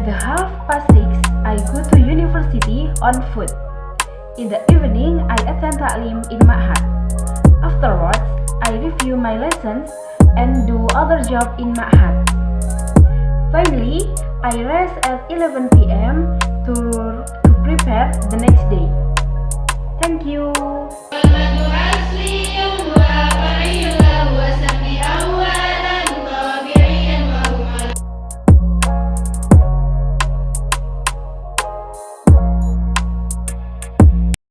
At the 6:30, I go to university on foot. In the evening, I attend ta'lim in Ma'had. Afterwards, I review my lessons and do other job in Ma'had. Finally, I rest at 11 p.m. to prepare the next day. Thank you.